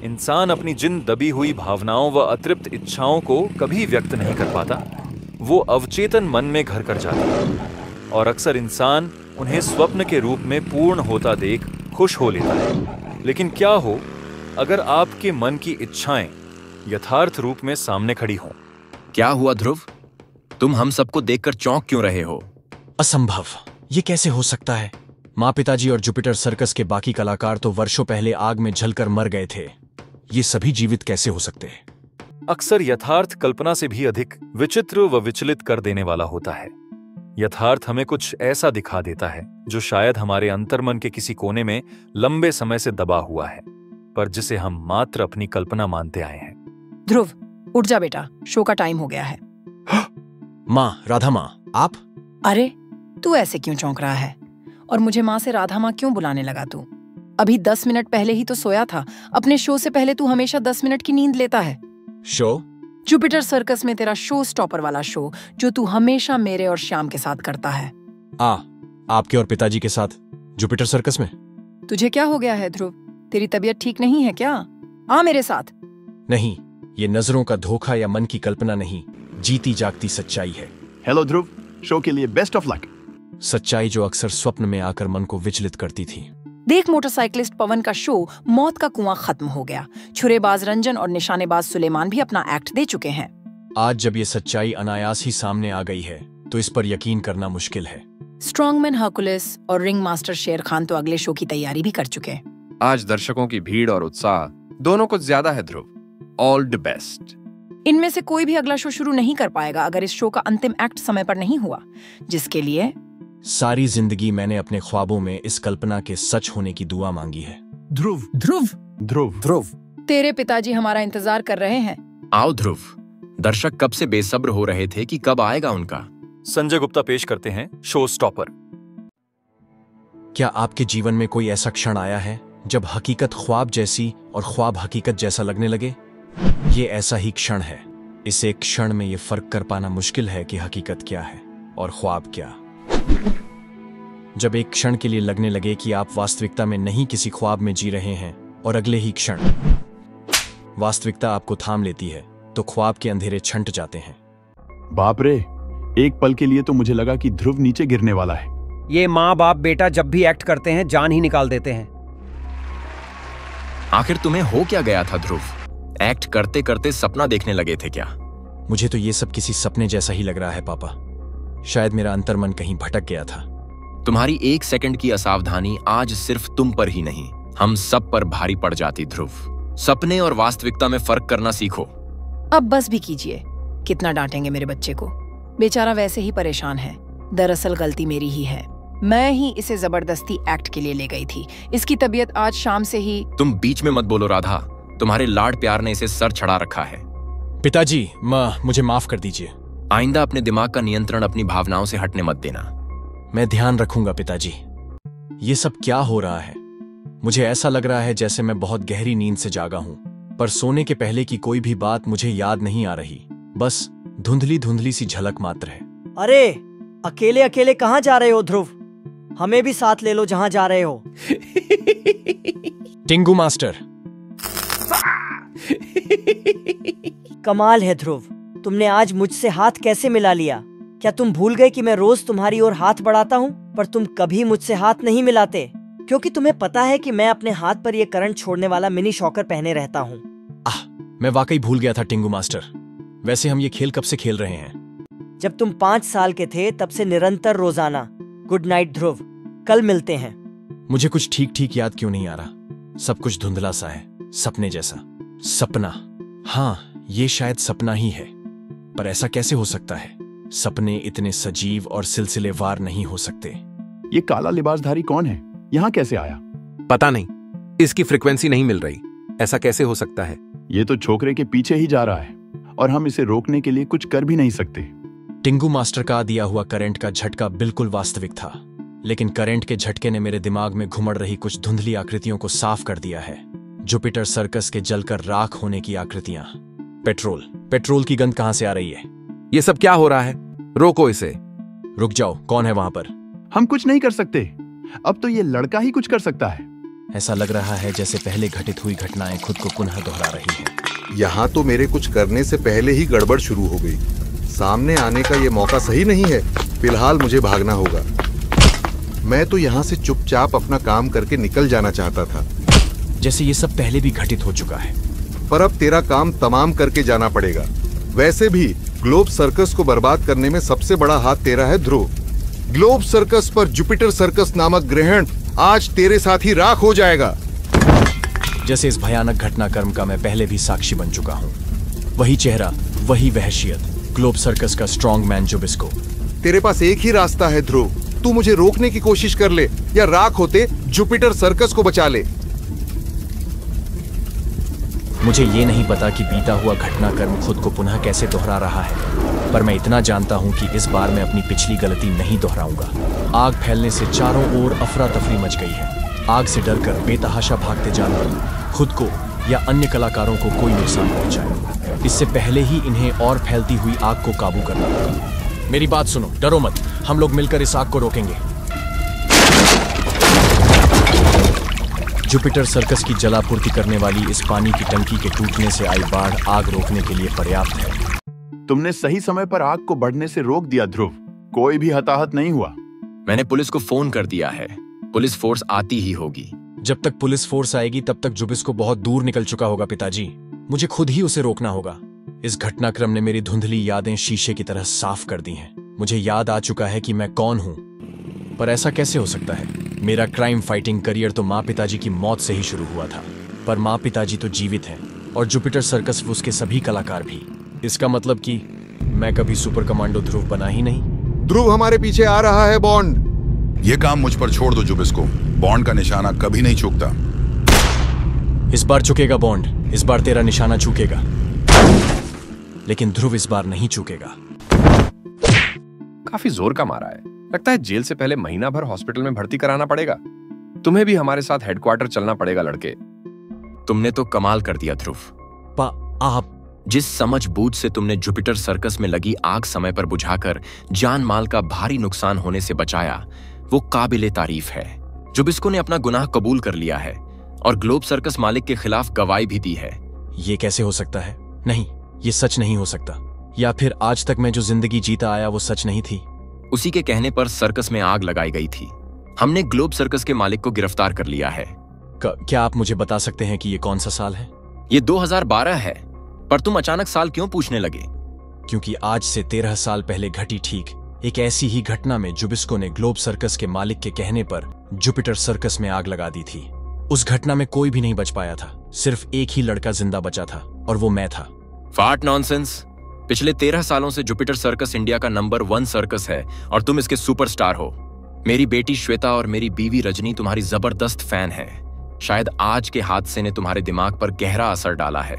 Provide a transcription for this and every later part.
इंसान अपनी जिन दबी हुई भावनाओं व अतृप्त इच्छाओं को कभी व्यक्त नहीं कर पाता। वो अवचेतन मन में घर कर जाती है और अक्सर इंसान उन्हें स्वप्न के रूप में पूर्ण होता देख खुश हो लेता है। लेकिन क्या हो अगर आपके मन की इच्छाएं यथार्थ रूप में सामने खड़ी हों? क्या हुआ ध्रुव? तुम हम सबको देखकर चौंक क्यों रहे हो? असंभव, ये कैसे हो सकता है? माँ, पिताजी और जुपिटर सर्कस के बाकी कलाकार तो वर्षों पहले आग में जलकर मर गए थे। ये सभी जीवित कैसे हो सकते हैं? अक्सर यथार्थ कल्पना से भी अधिक विचित्र व विचलित कर देने वाला होता है। यथार्थ हमें कुछ ऐसा दिखा देता है जो शायद हमारे अंतर्मन के किसी कोने में लंबे समय से दबा हुआ है, पर जिसे हम मात्र अपनी कल्पना मानते आए हैं। ध्रुव, उठ जा बेटा, शो का टाइम हो गया है। माँ, राधा माँ, आप? अरे, तू ऐसे क्यों चौंक रहा है? और मुझे माँ से राधा माँ क्यों बुलाने लगा तू? अभी 10 मिनट पहले ही तो सोया था। अपने शो से पहले तू हमेशा 10 मिनट की नींद लेता है। शो? जुपिटर सर्कस में तेरा शो स्टॉपर वाला शो, जो तू हमेशा मेरे और श्याम के साथ करता है। आपके और पिताजी के साथ जुपिटर सर्कस में? तुझे क्या हो गया है ध्रुव? तेरी तबीयत ठीक नहीं है क्या? आ मेरे साथ। नहीं, ये नजरों का धोखा या मन की कल्पना नहीं, जीती जागती सच्चाई है। हेलो ध्रुव, शो के लिए बेस्ट ऑफ लक। सच्चाई जो अक्सर स्वप्न में आकर मन को विचलित करती थी। देख, मोटरसाइकिलिस्ट पवन का शो मौत का कुआं खत्म हो गया। छुरेबाज रंजन और निशानेबाज सुलेमान भी अपना एक्ट दे चुके हैं। आज जब ये सच्चाई अनायास ही सामने आ गई है तो इस पर यकीन करना मुश्किल है। स्ट्रॉन्गमैन हर्कुलिस और रिंग मास्टर शेर खान तो अगले शो की तैयारी भी कर चुके हैं। आज दर्शकों की भीड़ और उत्साह दोनों कुछ ज्यादा है ध्रुव। All the best. इनमें से कोई भी अगला शो शुरू नहीं कर पाएगा अगर इस शो का अंतिम एक्ट समय पर नहीं हुआ, जिसके लिए सारी जिंदगी मैंने अपने ख्वाबों में इस कल्पना के सच होने की दुआ मांगी है। ध्रुव ध्रुव ध्रुव ध्रुव, तेरे पिताजी हमारा इंतजार कर रहे हैं। आओ ध्रुव, दर्शक कब से बेसब्र हो रहे थे कि कब आएगा उनका। संजय गुप्ता पेश करते हैं शो स्टॉपर। क्या आपके जीवन में कोई ऐसा क्षण आया है जब हकीकत ख्वाब जैसी और ख्वाब हकीकत जैसा लगने लगे? ये ऐसा ही क्षण है। इस एक क्षण में ये फर्क कर पाना मुश्किल है कि हकीकत क्या है और ख्वाब क्या। जब एक क्षण के लिए लगने लगे कि आप वास्तविकता में नहीं किसी ख्वाब में जी रहे हैं और अगले ही क्षण वास्तविकता आपको थाम लेती है तो ख्वाब के अंधेरे छंट जाते हैं। बाप रे, एक पल के लिए तो मुझे लगा कि ध्रुव नीचे गिरने वाला है। ये माँ बाप बेटा जब भी एक्ट करते हैं जान ही निकाल देते हैं। आखिर तुम्हें हो क्या गया था ध्रुव? एक्ट करते करते सपना देखने लगे थे क्या? मुझे तो ये सब किसी सपने जैसा ही लग रहा है पापा। शायद मेरा अंतर्मन कहीं भटक गया था। तुम्हारी 1 सेकंड की असावधानी आज सिर्फ तुम पर ही नहीं, हम सब पर भारी पड़ जाती ध्रुव। सपने और वास्तविकता में फर्क करना सीखो। अब बस भी कीजिए, कितना डांटेंगे मेरे बच्चे को। बेचारा वैसे ही परेशान है। दरअसल गलती मेरी ही है। मैं ही इसे जबरदस्ती एक्ट के लिए ले गई थी। इसकी तबीयत आज शाम से ही। तुम बीच में मत बोलो राधा, तुम्हारे लाड प्यार ने इसे सर चढ़ा रखा है। पिताजी, मुझे माफ कर दीजिए। आइंदा अपने दिमाग का नियंत्रण अपनी भावनाओं से हटने मत देना। मैं ध्यान रखूंगा पिताजी। ये सब क्या हो रहा है? मुझे ऐसा लग रहा है जैसे मैं बहुत गहरी नींद से जागा हूं, पर सोने के पहले की कोई भी बात मुझे याद नहीं आ रही। बस धुंधली धुंधली सी झलक मात्र है। अरे, अकेले अकेले कहाँ जा रहे हो ध्रुव? हमें भी साथ ले लो जहाँ जा रहे हो। टिंगू मास्टर। कमाल है ध्रुव, तुमने आज मुझसे हाथ कैसे मिला लिया? क्या तुम भूल गए कि मैं रोज तुम्हारी ओर हाथ बढ़ाता हूँ, पर तुम कभी मुझसे हाथ नहीं मिलाते, क्योंकि तुम्हें पता है कि मैं अपने हाथ पर ये करंट छोड़ने वाला मिनी शॉकर पहने रहता हूँ। मैं वाकई भूल गया था टिंगू मास्टर। वैसे हम ये खेल कब से खेल रहे हैं? जब तुम 5 साल के थे तब से निरंतर रोजाना। गुड नाइट ध्रुव, कल मिलते हैं। मुझे कुछ ठीक ठीक याद क्यों नहीं आ रहा? सब कुछ धुंधला सा है, सपने जैसा। सपना, हाँ, ये शायद सपना ही है, पर ऐसा कैसे हो सकता है? सपने इतने सजीव और सिलसिलेवार नहीं हो सकते। ये काला लिबासधारी कौन है? यहाँ कैसे आया? पता नहीं, इसकी फ्रीक्वेंसी नहीं मिल रही। ऐसा कैसे हो सकता है? ये तो छोकरे के पीछे ही जा रहा है और हम इसे रोकने के लिए कुछ कर भी नहीं सकते। टिंगू मास्टर का दिया हुआ करंट का झटका बिल्कुल वास्तविक था, लेकिन करंट के झटके ने मेरे दिमाग में घुमड़ रही कुछ धुंधली आकृतियों को साफ कर दिया है। जुपिटर सर्कस के जलकर राख होने की आकृतियां। पेट्रोल की गंध कहां से आ रही है? ये सब क्या हो रहा है? रोको इसे। रुक जाओ, कौन है वहां पर? हम कुछ नहीं कर सकते। अब तो ये लड़का ही कुछ कर सकता है। ऐसा लग रहा है जैसे पहले घटित हुई घटनाएं खुद को पुनः दोहरा रही हैं। यहाँ तो मेरे कुछ करने से पहले ही गड़बड़ शुरू हो गई। सामने आने का ये मौका सही नहीं है। फिलहाल मुझे भागना होगा। मैं तो यहाँ से चुपचाप अपना काम करके निकल जाना चाहता था। जैसे ये सब पहले भी घटित हो चुका है। पर अब तेरा काम तमाम करके जाना पड़ेगा। वैसे भी ग्लोब सर्कस को बर्बाद करने में सबसे बड़ा हाथ तेरा है ध्रुव। ग्लोब सर्कस पर जुपिटर सर्कस नामक ग्रहण आज तेरे साथ ही राख हो जाएगा। जैसे इस भयानक घटनाक्रम का मैं पहले भी साक्षी बन चुका हूँ। वही चेहरा, वही वहशियत, ग्लोब सर्कस का स्ट्रॉन्ग मैन जुबिस्को। तेरे पास एक ही रास्ता है ध्रुव। तू मुझे रोकने की कोशिश कर ले या राख होते जुपिटर सर्कस को बचा ले। मुझे ये नहीं पता कि बीता हुआ घटनाक्रम खुद को पुनः कैसे दोहरा रहा है, पर मैं इतना जानता हूं कि इस बार मैं अपनी पिछली गलती नहीं दोहराऊंगा। आग फैलने से चारों ओर अफरा तफरी मच गई है। आग से डरकर बेतहाशा भागते जानवर खुद को या अन्य कलाकारों को कोई नुकसान पहुंचाए, इससे पहले ही इन्हें और फैलती हुई आग को काबू करना होगा। मेरी बात सुनो, डरो मत। हम लोग मिलकर इस आग को रोकेंगे। जुपिटर सर्कस की जलापूर्ति करने वाली इस पानी की टंकी के टूटने से आई बाढ़ आग रोकने के लिए पर्याप्त है। तुमने सही समय पर आग को बढ़ने से रोक दिया ध्रुव। कोई भी हताहत नहीं हुआ। मैंने पुलिस को फोन कर दिया है। पुलिस फोर्स आती ही होगी। जब तक पुलिस फोर्स आएगी तब तक जुबिस्को बहुत दूर निकल चुका होगा पिताजी। मुझे खुद ही उसे रोकना होगा। इस घटनाक्रम ने मेरी धुंधली यादें शीशे की तरह साफ कर दी हैं। मुझे याद आ चुका है कि मैं कौन हूं। पर ऐसा कैसे हो सकता है? मेरा क्राइम फाइटिंग करियर तो माँ पिताजी की मौत से ही शुरू हुआ था, पर माँ पिताजी तो जीवित हैं और जुपिटर सर्कस उसके सभी कलाकार भी। इसका मतलब कि मैं कभी सुपर कमांडो ध्रुव बना ही नहीं। ध्रुव हमारे पीछे आ रहा है बॉन्ड। ये काम मुझ पर छोड़ दो जुबिस्को। बॉन्ड का निशाना कभी नहीं चूकता। इस बार चुकेगा बॉन्ड, इस बार तेरा निशाना चूकेगा, लेकिन ध्रुव इस बार नहीं चूकेगा। काफी जोर का मारा है। लगता है जेल से पहले महीना भर हॉस्पिटल में भर्ती कराना पड़ेगा। तुम्हें भी हमारे साथ हेडक्वार्टर चलना पड़ेगा लड़के। तुमने तो कमाल कर दिया ध्रुव। आप जिस समझबूझ से तुमने जुपिटर सर्कस में लगी आग समय पर बुझाकर जान माल का भारी नुकसान होने से बचाया, वो काबिले तारीफ है। जुबिस्को ने अपना गुनाह कबूल कर लिया है और ग्लोब सर्कस मालिक के खिलाफ गवाही भी दी है। ये कैसे हो सकता है? नहीं, ये सच नहीं हो सकता। या फिर आज तक मैं जो जिंदगी जीता आया वो सच नहीं थी? उसी के कहने पर सर्कस में आग लगाई गई थी। हमने ग्लोब सर्कस के मालिक को गिरफ्तार कर लिया है। क्या आप मुझे बता सकते हैं कि ये कौन सा साल है? ये 2012 है। पर तुम अचानक साल क्यों पूछने लगे? क्योंकि आज से 13 साल पहले घटी ठीक एक ऐसी ही घटना में जुबिस्को ने ग्लोब सर्कस के मालिक के कहने पर जुपिटर सर्कस में आग लगा दी थी। उस घटना में कोई भी नहीं बच पाया था। सिर्फ एक ही लड़का जिंदा बचा था और वो मैं था। फाट नॉनसेंस। पिछले 13 सालों से जुपिटर सर्कस इंडिया का नंबर 1 सर्कस है और तुम इसके सुपरस्टार हो। मेरी बेटी श्वेता और मेरी बीवी रजनी तुम्हारी जबरदस्त फैन है। शायद आज के हादसे ने तुम्हारे दिमाग पर गहरा असर डाला है।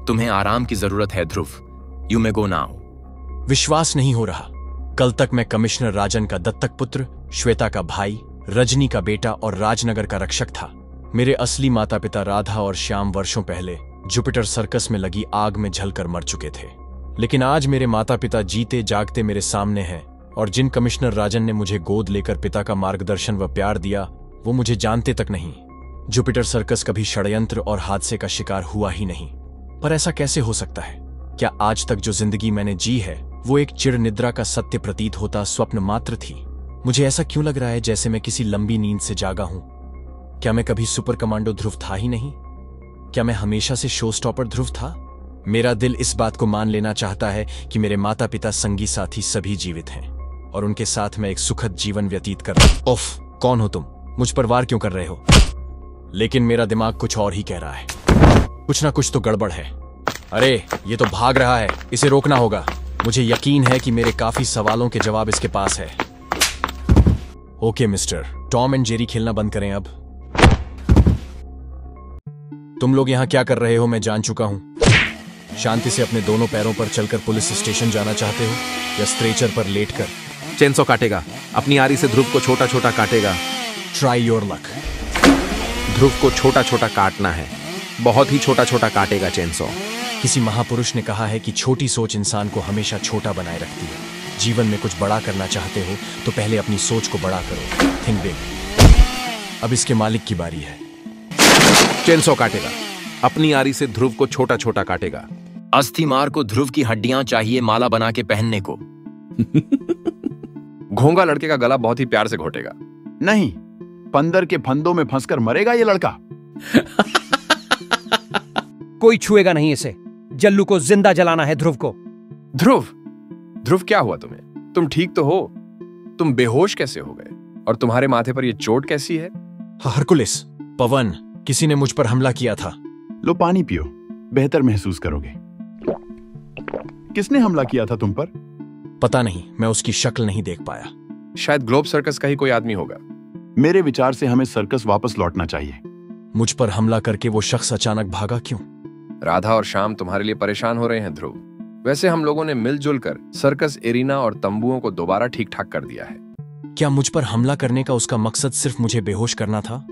तुम्हें आराम की जरूरत है ध्रुव। You may go now. विश्वास नहीं हो रहा। कल तक मैं कमिश्नर राजन का दत्तक पुत्र, श्वेता का भाई, रजनी का बेटा और राजनगर का रक्षक था। मेरे असली माता पिता राधा और श्याम वर्षों पहले जुपिटर सर्कस में लगी आग में जलकर मर चुके थे। लेकिन आज मेरे माता पिता जीते जागते मेरे सामने हैं और जिन कमिश्नर राजन ने मुझे गोद लेकर पिता का मार्गदर्शन व प्यार दिया वो मुझे जानते तक नहीं। जुपिटर सर्कस कभी षड्यंत्र और हादसे का शिकार हुआ ही नहीं। पर ऐसा कैसे हो सकता है? क्या आज तक जो जिंदगी मैंने जी है वो एक चिर निद्रा का सत्य प्रतीत होता स्वप्न मात्र थी? मुझे ऐसा क्यों लग रहा है जैसे मैं किसी लंबी नींद से जागा हूं? क्या मैं कभी सुपर कमांडो ध्रुव था ही नहीं? क्या मैं हमेशा से शो स्टॉपर ध्रुव था? मेरा दिल इस बात को मान लेना चाहता है कि मेरे माता पिता, संगी साथी सभी जीवित हैं और उनके साथ मैं एक सुखद जीवन व्यतीत कर रहा हूं। उफ, कौन हो तुम? मुझ पर वार क्यों कर रहे हो? लेकिन मेरा दिमाग कुछ और ही कह रहा है। कुछ ना कुछ तो गड़बड़ है। अरे ये तो भाग रहा है, इसे रोकना होगा। मुझे यकीन है कि मेरे काफी सवालों के जवाब इसके पास है। Okay mister, Tom and Jerry खेलना बंद करें अब। तुम लोग यहाँ क्या कर रहे हो मैं जान चुका हूं। शांति से अपने दोनों पैरों पर चलकर पुलिस स्टेशन जाना चाहते हो या स्ट्रेचर पर लेटकर? चेनसो काटेगा। अपनी आरी से ध्रुव को छोटा छोटा काटेगा। Try your luck. ध्रुव को छोटा छोटा काटना है। बहुत ही छोटा छोटा काटेगा चेनसो। किसी महापुरुष ने कहा है कि छोटी सोच इंसान को हमेशा छोटा बनाए रखती है। जीवन में कुछ बड़ा करना चाहते हो तो पहले अपनी सोच को बड़ा करो। Think big. अब इसके मालिक की बारी है। चेनसॉ काटेगा, अपनी आरी से ध्रुव को छोटा छोटा काटेगा। अस्थि मार को ध्रुव की हड्डियां चाहिए माला बना के पहनने को। घोंगा लड़के का गला बहुत ही प्यार से घोटेगा। नहीं, बंदर के फंदों में फंसकर मरेगा ये लड़का। कोई छुएगा नहीं इसे। जल्लू को जिंदा जलाना है ध्रुव को। ध्रुव क्या हुआ तुम्हें? तुम ठीक तो हो? तुम बेहोश कैसे हो गए? और तुम्हारे माथे पर यह चोट कैसी है? हरकुलिस, पवन, किसी ने मुझ पर हमला किया था। लो पानी पियो, बेहतर महसूस करोगे। किसने हमला किया था तुम पर? पता नहीं, मैं उसकी शक्ल नहीं देख पाया। शायद ग्लोब सर्कस का ही कोई आदमी होगा। मेरे विचार से हमें सर्कस वापस लौटना चाहिए। मुझ पर हमला करके वो शख्स अचानक भागा क्यों? राधा और श्याम तुम्हारे लिए परेशान हो रहे हैं ध्रुव। वैसे हम लोगों ने मिलजुल कर सर्कस एरिना और तंबुओं को दोबारा ठीक ठाक कर दिया है। क्या मुझ पर हमला करने का उसका मकसद सिर्फ मुझे बेहोश करना था?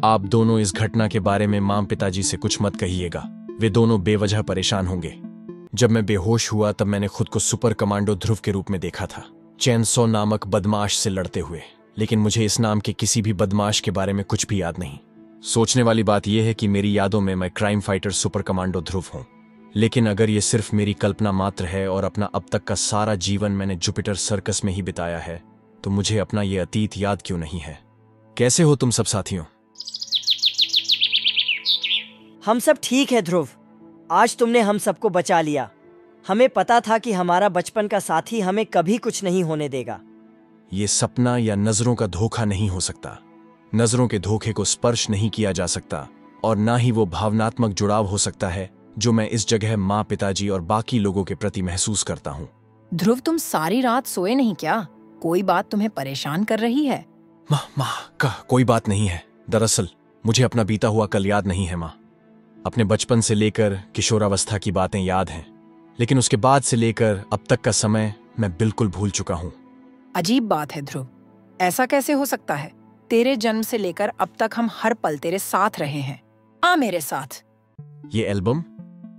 आप दोनों इस घटना के बारे में मां पिताजी से कुछ मत कहिएगा, वे दोनों बेवजह परेशान होंगे। जब मैं बेहोश हुआ तब मैंने खुद को सुपर कमांडो ध्रुव के रूप में देखा था, चेनसॉ नामक बदमाश से लड़ते हुए। लेकिन मुझे इस नाम के किसी भी बदमाश के बारे में कुछ भी याद नहीं। सोचने वाली बात यह है कि मेरी यादों में मैं क्राइम फाइटर सुपर कमांडो ध्रुव हूं। लेकिन अगर ये सिर्फ मेरी कल्पना मात्र है और अपना अब तक का सारा जीवन मैंने जुपिटर सर्कस में ही बिताया है, तो मुझे अपना ये अतीत याद क्यों नहीं है? कैसे हो तुम सब साथियों? हम सब ठीक है ध्रुव। आज तुमने हम सबको बचा लिया। हमें पता था कि हमारा बचपन का साथी हमें कभी कुछ नहीं होने देगा। ये सपना या नजरों का धोखा नहीं हो सकता। नजरों के धोखे को स्पर्श नहीं किया जा सकता, और ना ही वो भावनात्मक जुड़ाव हो सकता है जो मैं इस जगह माँ, पिताजी और बाकी लोगों के प्रति महसूस करता हूँ। ध्रुव, तुम सारी रात सोए नहीं क्या? कोई बात तुम्हें परेशान कर रही है? माँ, कोई बात नहीं है। दरअसल मुझे अपना बीता हुआ कल याद नहीं है माँ। अपने बचपन से लेकर किशोरावस्था की बातें याद हैं, लेकिन उसके बाद से लेकर अब तक का समय मैं बिल्कुल भूल चुका हूँ। अजीब बात है ध्रुव, ऐसा कैसे हो सकता है? तेरे जन्म से लेकर अब तक हम हर पल तेरे साथ रहे हैं। आ मेरे साथ। ये एल्बम?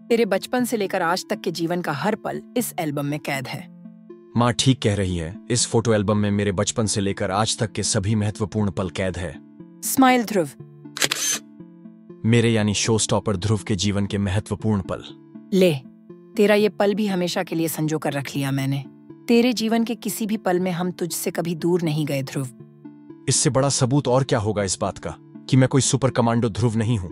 तेरे बचपन से लेकर आज तक के जीवन का हर पल इस एल्बम में कैद है। माँ ठीक कह रही है। इस फोटो एल्बम में मेरे बचपन से लेकर आज तक के सभी महत्वपूर्ण पल कैद है। स्माइल ध्रुव। मेरे यानी शो स्टॉपर ध्रुव के जीवन के महत्वपूर्ण पल। ले, तेरा ये पल भी हमेशा के लिए संजो कर रख लिया मैंने। तेरे जीवन के किसी भी पल में हम तुझसे कभी दूर नहीं गए ध्रुव। इससे बड़ा सबूत और क्या होगा इस बात का कि मैं कोई सुपर कमांडो ध्रुव नहीं हूँ।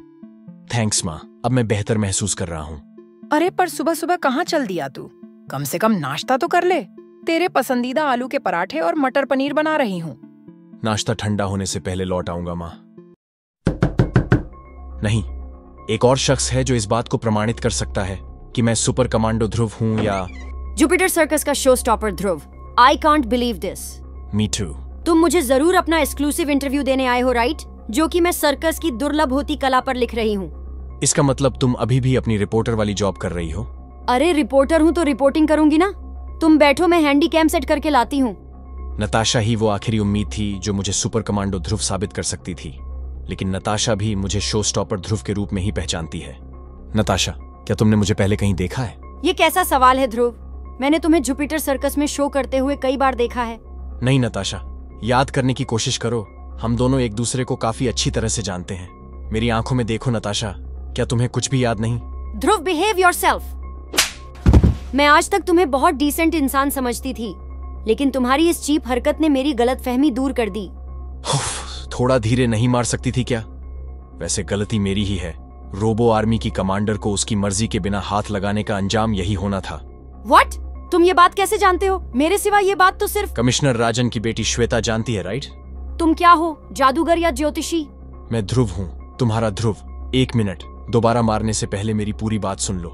थैंक्स माँ, अब मैं बेहतर महसूस कर रहा हूँ। अरे पर सुबह सुबह कहाँ चल दिया तू? कम से कम नाश्ता तो कर ले। तेरे पसंदीदा आलू के पराठे और मटर पनीर बना रही हूँ। नाश्ता ठंडा होने से पहले लौट आऊंगा माँ। नहीं, एक और शख्स है जो इस बात को प्रमाणित कर सकता है कि मैं सुपर कमांडो ध्रुव हूँ या जुपिटर सर्कस का show stopper Dhruv. I can't believe this. Me too. तुम मुझे जरूर अपना एक्सक्लूसिव इंटरव्यू देने आए हो, राइट? जो कि मैं सर्कस की दुर्लभ होती कला पर लिख रही हूँ। इसका मतलब तुम अभी भी अपनी रिपोर्टर वाली जॉब कर रही हो? अरे रिपोर्टर हूँ तो रिपोर्टिंग करूंगी ना। तुम बैठो, मैं हैंडी कैम सेट करके लाती हूँ। नताशा ही वो आखिरी उम्मीद थी जो मुझे सुपर कमांडो ध्रुव साबित कर सकती थी, लेकिन नताशा भी मुझे शो स्टॉपर ध्रुव के रूप में ही पहचानती है। नताशा, क्या तुमने मुझे पहले कहीं देखा है? ये कैसा सवाल है ध्रुव? मैंने तुम्हें जुपिटर सर्कस में शो करते हुए कई बार देखा है। नहीं नताशा, याद करने की कोशिश करो। हम दोनों एक दूसरे को काफी अच्छी तरह से जानते हैं। मेरी आंखों में देखो नताशा, क्या तुम्हें कुछ भी याद नहीं? ध्रुव, बिहेव योरसेल्फ। मैं आज तक तुम्हें बहुत डिसेंट इंसान समझती थी, लेकिन तुम्हारी इस चीप हरकत ने मेरी गलतफहमी दूर कर दी। थोड़ा धीरे नहीं मार सकती थी क्या? वैसे गलती मेरी ही है। रोबो आर्मी की कमांडर को उसकी मर्जी के बिना हाथ लगाने का अंजाम यही होना था। व्हाट? तुम ये बात कैसे जानते हो? मेरे सिवा ये बात तो सिर्फ कमिश्नर राजन की बेटी श्वेता जानती है, राइट? तुम क्या हो, जादूगर या ज्योतिषी? मैं ध्रुव हूँ, तुम्हारा ध्रुव। 1 मिनट, दोबारा मारने से पहले मेरी पूरी बात सुन लो।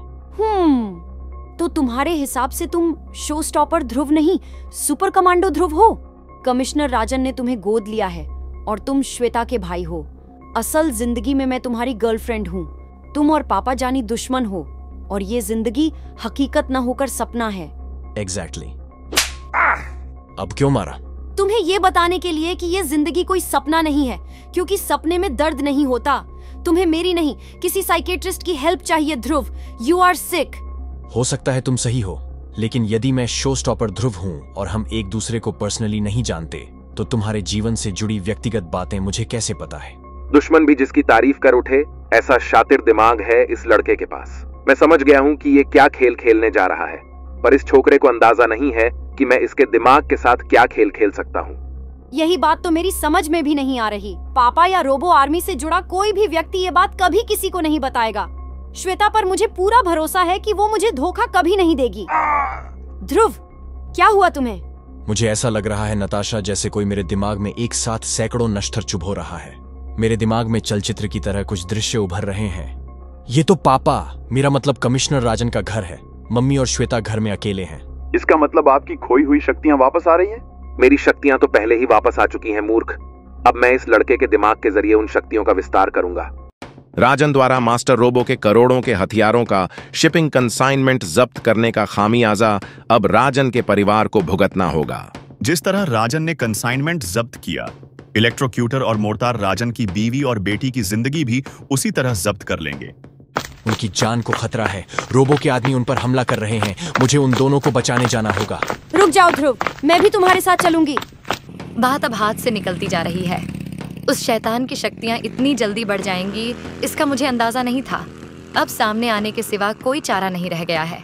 तो तुम्हारे हिसाब से तुम शो स्टॉपर ध्रुव नहीं, सुपर कमांडो ध्रुव हो। कमिश्नर राजन ने तुम्हें गोद लिया है और तुम श्वेता के भाई हो। असल जिंदगी में मैं तुम्हारी गर्लफ्रेंड हूँ। तुम और पापा जानी दुश्मन हो और ये जिंदगी हकीकत न होकर सपना है। एग्जैक्टली। अब क्यों मारा? तुम्हें ये बताने के लिए कि ये जिंदगी कोई सपना नहीं है, क्योंकि सपने में दर्द नहीं होता। तुम्हें मेरी नहीं, किसी साइकेट्रिस्ट की हेल्प चाहिए ध्रुव। You are sick. हो सकता है तुम सही हो, लेकिन यदि मैं शो स्टॉपर ध्रुव हूँ और हम एक दूसरे को पर्सनली नहीं जानते, तो तुम्हारे जीवन से जुड़ी व्यक्तिगत बातें मुझे कैसे पता है? दुश्मन भी जिसकी तारीफ कर उठे, ऐसा शातिर दिमाग है इस लड़के के पास। मैं समझ गया हूं कि ये क्या खेल खेलने जा रहा है, पर इस छोकरे को अंदाजा नहीं है कि मैं इसके दिमाग के साथ क्या खेल खेल सकता हूं। यही बात तो मेरी समझ में भी नहीं आ रही। पापा या रोबो आर्मी से जुड़ा कोई भी व्यक्ति ये बात कभी किसी को नहीं बताएगा। श्वेता पर मुझे पूरा भरोसा है कि वो मुझे धोखा कभी नहीं देगी। ध्रुव, क्या हुआ तुम्हें? मुझे ऐसा लग रहा है नताशा, जैसे कोई मेरे दिमाग में एक साथ सैकड़ों नश्तर चुभ हो रहा है। मेरे दिमाग में चलचित्र की तरह कुछ दृश्य उभर रहे हैं। ये तो पापा, मेरा मतलब कमिश्नर राजन का घर है। मम्मी और श्वेता घर में अकेले हैं। इसका मतलब आपकी खोई हुई शक्तियां वापस आ रही हैं? मेरी शक्तियां तो पहले ही वापस आ चुकी हैं मूर्ख। अब मैं इस लड़के के दिमाग के जरिए उन शक्तियों का विस्तार करूंगा। राजन द्वारा मास्टर रोबो के करोड़ों के हथियारों का शिपिंग कंसाइनमेंट जब्त करने का खामियाजा अब राजन के परिवार को भुगतना होगा। जिस तरह राजन ने कंसाइनमेंट जब्त किया, इलेक्ट्रोक्यूटर और मोर्टार राजन की बीवी और बेटी की जिंदगी भी उसी तरह जब्त कर लेंगे। उनकी जान को खतरा है। रोबो के आदमी उन पर हमला कर रहे हैं। मुझे उन दोनों को बचाने जाना होगा। रुक जाओ ध्रुव, मैं भी तुम्हारे साथ चलूंगी। बात अब हाथ से निकलती जा रही है। उस शैतान की शक्तियां इतनी जल्दी बढ़ जाएंगी, इसका मुझे अंदाजा नहीं था। अब सामने आने के सिवा कोई चारा नहीं रह गया है।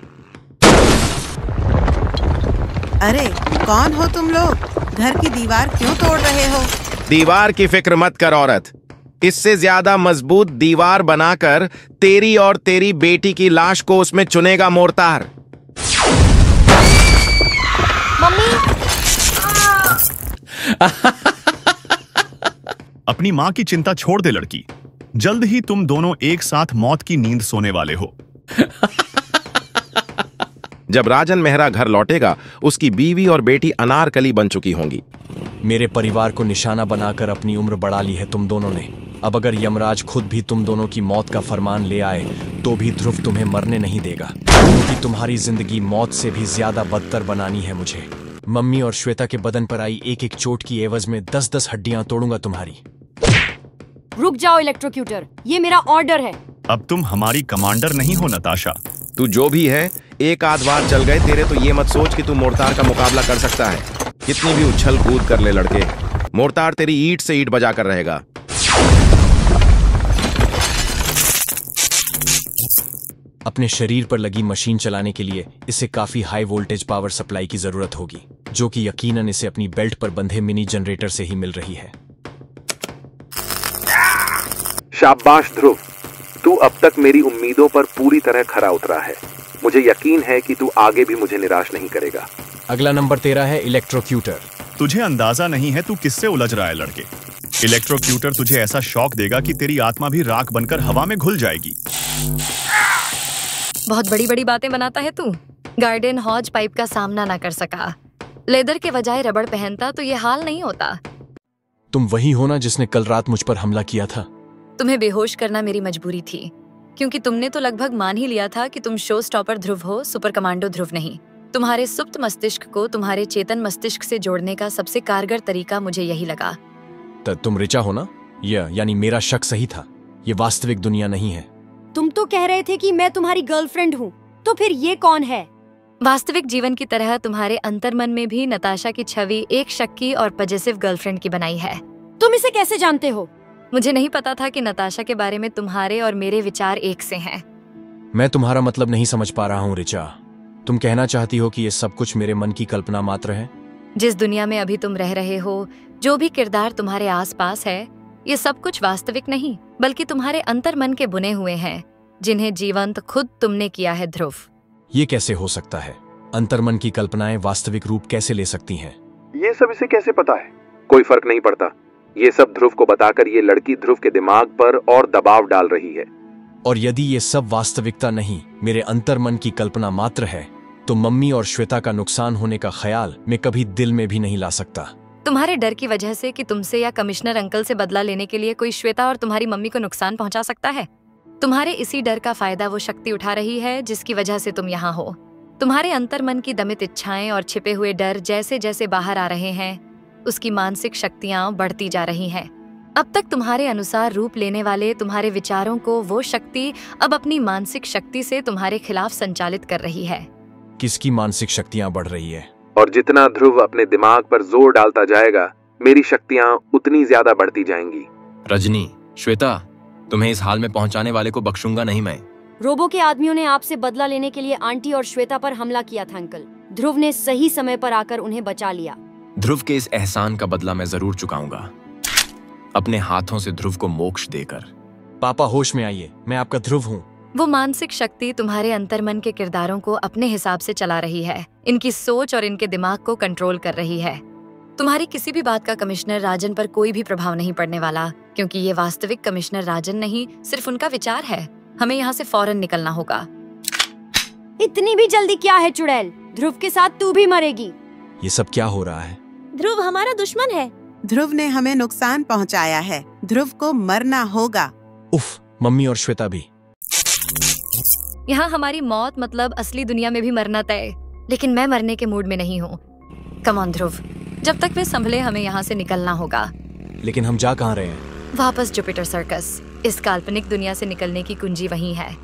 अरे कौन हो तुम लोग? घर की दीवार क्यों तोड़ रहे हो? दीवार की फिक्र मत कर औरत। इससे ज्यादा मजबूत दीवार बनाकर तेरी और तेरी बेटी की लाश को उसमें चुनेगा मोर्टार। मम्मी! अपनी माँ की चिंता छोड़ दे लड़की। जल्द ही तुम दोनों एक साथ मौत की नींद सोने वाले हो। जब राजन मेहरा घर लौटेगा, उसकी बीवी और बेटी अनारकली बन चुकी होंगी। मेरे परिवार को निशाना बनाकर अपनी उम्र बढ़ा ली है तुम दोनों ने। अब अगर यमराज खुद भी तुम दोनों की मौत का फरमान ले आए तो भी ध्रुव तुम्हें मरने नहीं देगा, क्योंकि तुम्हारी जिंदगी मौत से भी ज्यादा बदतर बनानी है मुझे। मम्मी और श्वेता के बदन पर आई एक एक चोट की एवज में 10-10 हड्डियां तोड़ूंगा तुम्हारी। रुक जाओ इलेक्ट्रोक्यूटर, ये मेरा ऑर्डर है। अब तुम हमारी कमांडर नहीं हो नताशा। तू जो भी है, एक आध बार चल गए तेरे तो ये मत सोच कि तू मोर्टार का मुकाबला कर सकता है। कितनी भी उछल कूद कर ले लड़के, मोर्टार तेरी ईंट से ईंट बजा कर रहेगा। अपने शरीर पर लगी मशीन चलाने के लिए इसे काफी हाई वोल्टेज पावर सप्लाई की जरूरत होगी, जो कि यकीनन इसे अपनी बेल्ट पर बंधे मिनी जनरेटर से ही मिल रही है। शाबाश ध्रुव, तू अब तक मेरी उम्मीदों पर पूरी तरह खरा उतरा है। मुझे यकीन है कि तू आगे भी मुझे निराश नहीं करेगा। अगला नंबर तेरा है इलेक्ट्रोक्यूटर। तुझे अंदाजा नहीं है तू किससे उलझ रहा है लड़के। इलेक्ट्रोक्यूटर तुझे ऐसा शॉक देगा कि तेरी आत्मा भी राख बनकर हवा में घुल जाएगी। बहुत बड़ी बड़ी बातें बनाता है तू। गार्डन हॉज पाइप का सामना ना कर सका, लेदर के बजाय रबड़ पहनता तो ये हाल नहीं होता। तुम वही हो ना जिसने कल रात मुझ पर हमला किया था? तुम्हें बेहोश करना मेरी मजबूरी थी, क्योंकि तुमने तो लगभग मान ही लिया था कि तुम शो स्टॉपर ध्रुव हो, सुपर कमांडो ध्रुव नहीं। तुम्हारे सुप्त मस्तिष्क को तुम्हारे चेतन मस्तिष्क से जोड़ने का सबसे कारगर तरीका मुझे यही लगा। तुम ऋचा हो ना? यानी मेरा शक सही था, ये वास्तविक दुनिया नहीं है। तुम तो कह रहे थे कि मैं तुम्हारी गर्लफ्रेंड हूँ, तो फिर ये कौन है? वास्तविक जीवन की तरह तुम्हारे अंतर्मन में भी नताशा की छवि एक शक्की और पजेसिव गर्लफ्रेंड की बनाई है। तुम इसे कैसे जानते हो? मुझे नहीं पता था कि नताशा के बारे में तुम्हारे और मेरे विचार एक से हैं। मैं तुम्हारा मतलब नहीं समझ पा रहा हूँ ऋचा। तुम कहना चाहती हो कि ये सब कुछ मेरे मन की कल्पना मात्र है? जिस दुनिया में अभी तुम रह रहे हो, जो भी किरदार तुम्हारे आसपास है, ये सब कुछ वास्तविक नहीं बल्कि तुम्हारे अंतर्मन के बुने हुए हैं, जिन्हें जीवंत खुद तुमने किया है ध्रुव। ये कैसे हो सकता है? अंतर्मन की कल्पनाएं वास्तविक रूप कैसे ले सकती हैं? ये सब इसे कैसे पता है? कोई फर्क नहीं पड़ता। ये सब ध्रुव को बताकर ये लड़की ध्रुव के दिमाग पर और दबाव डाल रही है। और यदि ये सब वास्तविकता नहीं, मेरे अंतर्मन की कल्पना मात्र है, तो मम्मी और श्वेता का नुकसान होने का ख्याल मैं कभी दिल में भी नहीं ला सकता। तुम्हारे डर की वजह से कि तुमसे या कमिश्नर अंकल से बदला लेने के लिए कोई श्वेता और तुम्हारी मम्मी को नुकसान पहुंचा सकता है। तुम्हारे इसी डर का फायदा वो शक्ति उठा रही है जिसकी वजह से तुम यहाँ हो। तुम्हारे अंतर्मन की दमित इच्छाएं और छिपे हुए डर जैसे जैसे बाहर आ रहे हैं, उसकी मानसिक शक्तियां बढ़ती जा रही हैं। अब तक तुम्हारे अनुसार रूप लेने वाले तुम्हारे विचारों को वो शक्ति अब अपनी मानसिक शक्ति से तुम्हारे खिलाफ संचालित कर रही है। किसकी मानसिक शक्तियां बढ़ रही है? और जितना ध्रुव अपने दिमाग पर जोर डालता जाएगा, मेरी शक्तियां उतनी ज्यादा बढ़ती जाएंगी। रजनी, श्वेता, तुम्हें इस हाल में पहुंचाने वाले को बख्शूंगा नहीं मैं। रोबो के आदमियों ने आपसे बदला लेने के लिए आंटी और श्वेता पर हमला किया था अंकल। ध्रुव ने सही समय पर आकर उन्हें बचा लिया। ध्रुव के इस एहसान का बदला मैं जरूर चुकाऊंगा, अपने हाथों से ध्रुव को मोक्ष देकर। पापा होश में आइए, मैं आपका ध्रुव हूँ। वो मानसिक शक्ति तुम्हारे अंतर्मन के किरदारों को अपने हिसाब से चला रही है, इनकी सोच और इनके दिमाग को कंट्रोल कर रही है। तुम्हारी किसी भी बात का कमिश्नर राजन पर कोई भी प्रभाव नहीं पड़ने वाला, क्योंकि ये वास्तविक कमिश्नर राजन नहीं, सिर्फ उनका विचार है। हमें यहाँ से फौरन निकलना होगा। इतनी भी जल्दी क्या है चुड़ैल? ध्रुव के साथ तू भी मरेगी। ये सब क्या हो रहा है? ध्रुव हमारा दुश्मन है। ध्रुव ने हमें नुकसान पहुंचाया है। ध्रुव को मरना होगा। उफ, मम्मी और श्वेता भी। यहाँ हमारी मौत मतलब असली दुनिया में भी मरना तय, लेकिन मैं मरने के मूड में नहीं हूँ। कम ऑन ध्रुव, जब तक वे संभले हमें यहाँ से निकलना होगा। लेकिन हम जा कहाँ रहे हैं? वापस जुपिटर सर्कस। इस काल्पनिक दुनिया से निकलने की कुंजी वहीं है।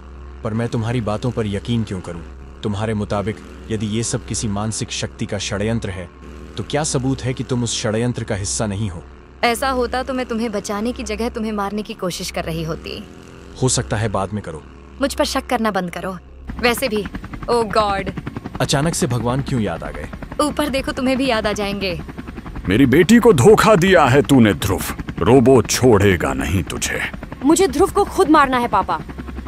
पर मैं तुम्हारी बातों पर यकीन क्यों करूं? तुम्हारे मुताबिक यदि ये सब किसी मानसिक शक्ति का षड्यंत्र है, तो क्या सबूत है कि तुम उस षड्यंत्र का हिस्सा नहीं हो? ऐसा होता तो मैं तुम्हें बचाने की जगह तुम्हें मारने की कोशिश कर रही होती। हो सकता है बाद में करो। मुझ पर शक करना बंद करो। वैसे भी, ओह गॉड, अचानक से भगवान क्यों याद आ गए? ऊपर देखो, तुम्हें भी याद आ जाएंगे। मेरी बेटी को धोखा दिया है तूने ध्रुव। रोबो छोड़ेगा नहीं तुझे। मुझे ध्रुव को खुद मारना है पापा।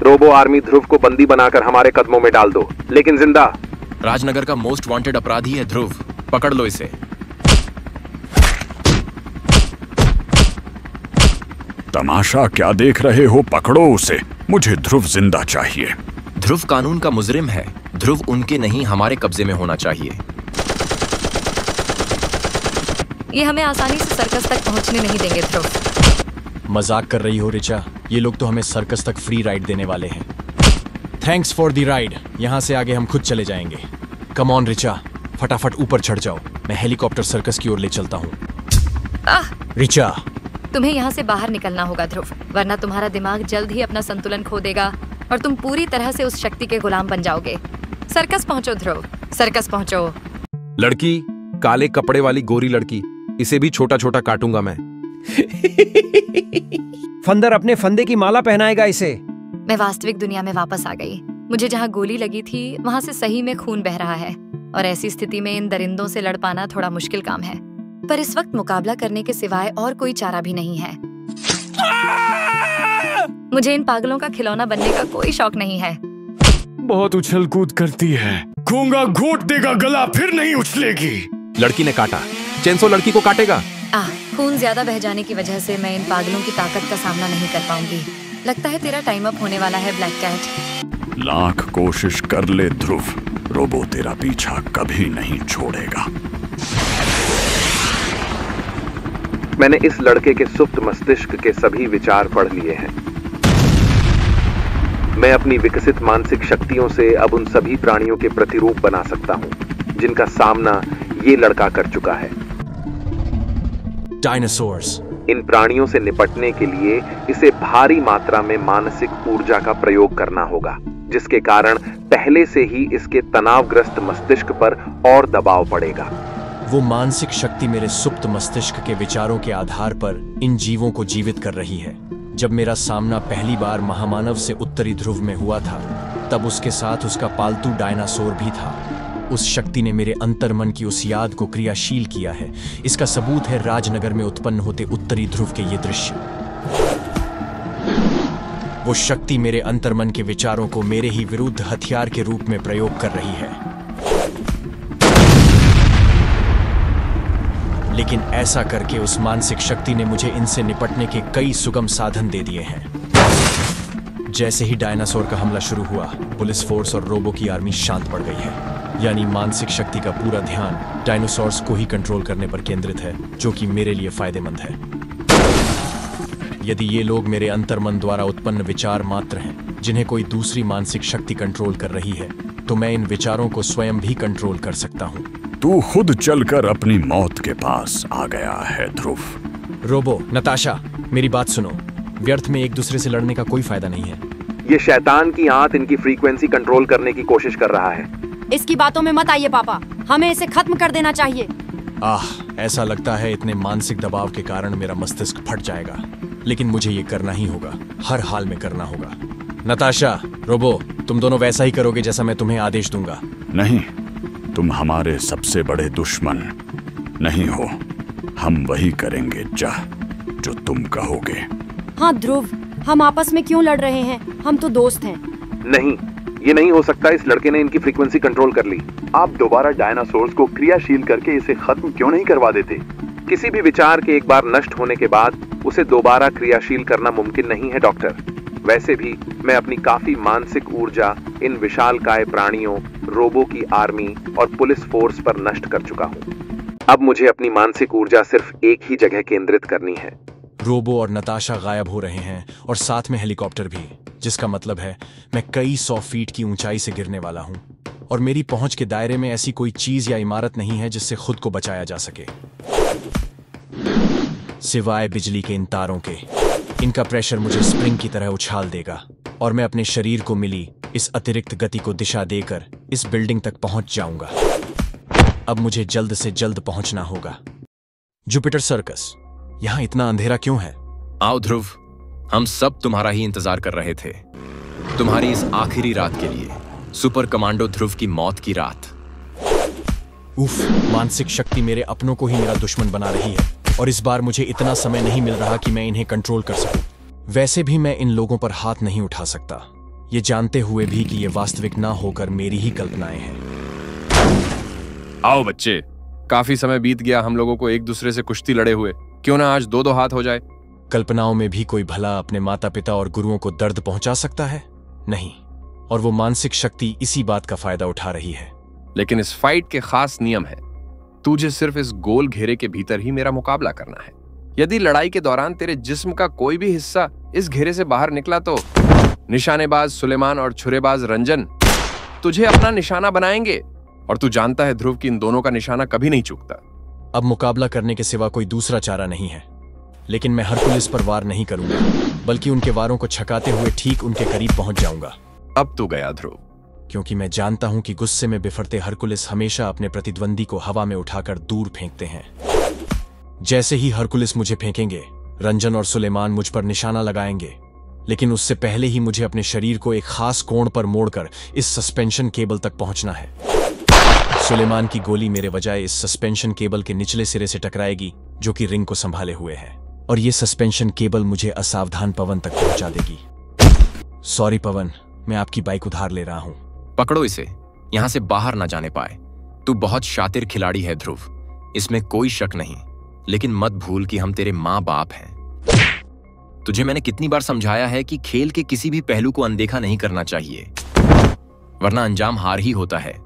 रोबो आर्मी ध्रुव को बंदी बनाकर हमारे कदमों में डाल दो, लेकिन जिंदा। राजनगर का मोस्ट वांटेड अपराधी है ध्रुव, पकड़ लो इसे। तमाशा क्या देख रहे हो? पकड़ो उसे। मुझे ध्रुव जिंदा चाहिए। ध्रुव कानून का मुजरिम है। ध्रुव उनके नहीं, हमारे कब्जे में होना चाहिए। ये हमें आसानी से सर्कस तक पहुंचने नहीं देंगे ध्रुव। मजाक कर रही हो रिचा? ये लोग तो हमें सर्कस तक फ्री राइड देने वाले हैं। Thanks for the ride. यहाँ से आगे हम खुद चले जाएंगे। कम ऑन रिचा, फटाफट ऊपर चढ़ जाओ। मैं हेलीकॉप्टर सर्कस की ओर ले चलता हूँ। रिचा, तुम्हें यहाँ से बाहर निकलना होगा ध्रुव, वरना तुम्हारा दिमाग जल्द ही अपना संतुलन खो देगा और तुम पूरी तरह से उस शक्ति के गुलाम बन जाओगे। सर्कस पहुंचो ध्रुव, सर्कस पहुंचो। लड़की, काले कपड़े वाली गोरी लड़की, इसे भी छोटा छोटा काटूंगा मैं। फंदर अपने फंदे की माला पहनाएगा इसे। मैं वास्तविक दुनिया में वापस आ गई। मुझे जहाँ गोली लगी थी वहां से सही में खून बह रहा है, और ऐसी स्थिति में इन दरिंदों से लड़ पाना थोड़ा मुश्किल काम है। पर इस वक्त मुकाबला करने के सिवाय और कोई चारा भी नहीं है। मुझे इन पागलों का खिलौना बनने का कोई शौक नहीं है। बहुत उछल कूद करती है। खूंगा घोट देगा गला, फिर नहीं उछलेगी। लड़की ने काटा, चेंसो लड़की को काटेगा। खून ज्यादा बह जाने की वजह से मैं इन पागलों की ताकत का सामना नहीं कर पाऊंगी। लगता है तेरा टाइम अप होने वाला है ब्लैक कैट। लाख कोशिश कर ले ध्रुव, रोबो तेरा पीछा कभी नहीं छोड़ेगा। मैंने इस लड़के के सुप्त मस्तिष्क के सभी विचार पढ़ लिए हैं। मैं अपनी विकसित मानसिक शक्तियों से अब उन सभी प्राणियों के प्रतिरूप बना सकता हूं जिनका सामना ये लड़का कर चुका है। डायनासोर्स। इन प्राणियों से निपटने के लिए इसे भारी मात्रा में मानसिक ऊर्जा का प्रयोग करना होगा, जिसके कारण पहले से ही इसके तनावग्रस्त मस्तिष्क पर और दबाव पड़ेगा। वो मानसिक शक्ति मेरे सुप्त मस्तिष्क के विचारों के आधार पर इन जीवों को जीवित कर रही है। जब मेरा सामना पहली बार महामानव से उत्तरी ध्रुव में हुआ था, तब उसके साथ उसका पालतू डायनासोर भी था। उस शक्ति ने मेरे अंतर्मन की उस याद को क्रियाशील किया है। इसका सबूत है राजनगर में उत्पन्न होते उत्तरी ध्रुव के ये दृश्य। वो शक्ति मेरे अंतर्मन के विचारों को मेरे ही विरुद्ध हथियार के रूप में प्रयोग कर रही है। लेकिन ऐसा करके उस मानसिक शक्ति ने मुझे इनसे निपटने के कई सुगम साधन दे दिए हैं। जैसे ही डायनासोर का हमला शुरू हुआ, पुलिस फोर्स और रोबो की आर्मी शांत पड़ गई है। यानी मानसिक शक्ति का पूरा ध्यान डायनासोर्स को ही कंट्रोल करने पर केंद्रित है, जो कि मेरे लिए फायदेमंद है। यदि ये लोग मेरे अंतर्मन द्वारा उत्पन्न विचार मात्र हैं, जिन्हें कोई दूसरी मानसिक शक्ति कंट्रोल कर रही है, तो मैं इन विचारों को स्वयं भी कंट्रोल कर सकता हूँ। तू खुद चलकर अपनी मौत के पास आ गया है ध्रुव। रोबो, नताशा, मेरी बात सुनो। व्यर्थ में एक दूसरे से लड़ने का कोई फायदा नहीं है। ये शैतान की आंत इनकी फ्रीक्वेंसी कंट्रोल करने की कोशिश कर रहा है। इसकी बातों में मत आइए पापा, हमें इसे खत्म कर देना चाहिए। ऐसा लगता है इतने मानसिक दबाव के कारण मेरा मस्तिष्क फट जाएगा। लेकिन मुझे ये करना ही होगा, हर हाल में करना होगा। नताशा, रोबो, तुम दोनों वैसा ही करोगे जैसा मैं तुम्हें आदेश दूंगा। नहीं, तुम हमारे सबसे बड़े दुश्मन नहीं हो। हम वही करेंगे जो तुम कहोगे। हाँ ध्रुव, हम आपस में क्यों लड़ रहे हैं? हम तो दोस्त हैं। नहीं, ये नहीं हो सकता। इस लड़के ने इनकी फ्रीक्वेंसी कंट्रोल कर ली। आप दोबारा डायनासोर्स को क्रियाशील करके इसे खत्म क्यों नहीं करवा देते? किसी भी विचार के एक बार नष्ट होने के बाद उसे दोबारा क्रियाशील करना मुमकिन नहीं है डॉक्टर। वैसे भी मैं अपनी काफी मानसिक ऊर्जा इन विशालकाय प्राणियों, रोबो की आर्मी और पुलिस फोर्स पर नष्ट कर चुका हूँ। अब मुझे अपनी मानसिक ऊर्जा सिर्फ एक ही जगह केंद्रित करनी है। रोबो और नताशा गायब हो रहे हैं और साथ में हेलीकॉप्टर भी, जिसका मतलब है मैं कई 100 फीट की ऊंचाई से गिरने वाला हूं और मेरी पहुंच के दायरे में ऐसी कोई चीज या इमारत नहीं है जिससे खुद को बचाया जा सके, सिवाय बिजली के इन तारों के। इनका प्रेशर मुझे स्प्रिंग की तरह उछाल देगा और मैं अपने शरीर को मिली इस अतिरिक्त गति को दिशा देकर इस बिल्डिंग तक पहुंच जाऊंगा। अब मुझे जल्द से जल्द पहुंचना होगा। जुपिटर सर्कस, यहां इतना अंधेरा क्यों है? आओ ध्रुव, हम सब तुम्हारा ही इंतजार कर रहे थे। तुम्हारी इस आखिरी रात के लिए, सुपर कमांडो ध्रुव की मौत की रात। उफ, मानसिक शक्ति मेरे अपनों को ही मेरा दुश्मन बना रही है और इस बार मुझे इतना समय नहीं मिल रहा कि मैं इन्हें कंट्रोल कर सकूं। वैसे भी मैं इन लोगों पर हाथ नहीं उठा सकता, ये जानते हुए भी कि ये वास्तविक ना होकर मेरी ही कल्पनाएं हैं। आओ बच्चे, काफी समय बीत गया हम लोगों को एक दूसरे से कुश्ती लड़े हुए। क्यों ना आज 2-2 हाथ हो जाए। कल्पनाओं में भी कोई भला अपने माता पिता और गुरुओं को दर्द पहुंचा सकता है? नहीं, और वो मानसिक शक्ति इसी बात का फायदा उठा रही है। लेकिन इस फाइट के खास नियम है। तुझे सिर्फ इस गोल घेरे के भीतर ही मेरा मुकाबला करना है। यदि लड़ाई के दौरान तेरे जिस्म का कोई भी हिस्सा इस घेरे से बाहर निकला तो निशानेबाज सुलेमान और छुरेबाज रंजन तुझे अपना निशाना बनाएंगे। और तू जानता है ध्रुव कि इन दोनों का निशाना कभी नहीं चूकता। अब मुकाबला करने के सिवा कोई दूसरा चारा नहीं है, लेकिन मैं हरकुलिस पर वार नहीं करूंगा, बल्कि उनके वारों को छकाते हुए ठीक उनके करीब पहुंच जाऊंगा। अब तू गया ध्रुव, क्योंकि मैं जानता हूं कि गुस्से में बिफरते हरकुलिस हमेशा अपने प्रतिद्वंदी को हवा में उठाकर दूर फेंकते हैं। जैसे ही हरकुलिस मुझे फेंकेंगे, रंजन और सुलेमान मुझ पर निशाना लगाएंगे, लेकिन उससे पहले ही मुझे अपने शरीर को एक खास कोण पर मोड़कर इस सस्पेंशन केबल तक पहुंचना है। सुलेमान की गोली मेरे बजाय इस सस्पेंशन केबल के निचले सिरे से टकराएगी, जो कि रिंग को संभाले हुए है, और ये सस्पेंशन केबल मुझे असावधान पवन तक पहुंचा देगी। सॉरी पवन, मैं आपकी बाइक उधार ले रहा हूं। पकड़ो इसे, यहां से बाहर ना जाने पाए। तू बहुत शातिर खिलाड़ी है ध्रुव, इसमें कोई शक नहीं, लेकिन मत भूल कि हम तेरे माँ बाप हैं। तुझे मैंने कितनी बार समझाया है कि खेल के किसी भी पहलू को अनदेखा नहीं करना चाहिए, वरना अंजाम हार ही होता है।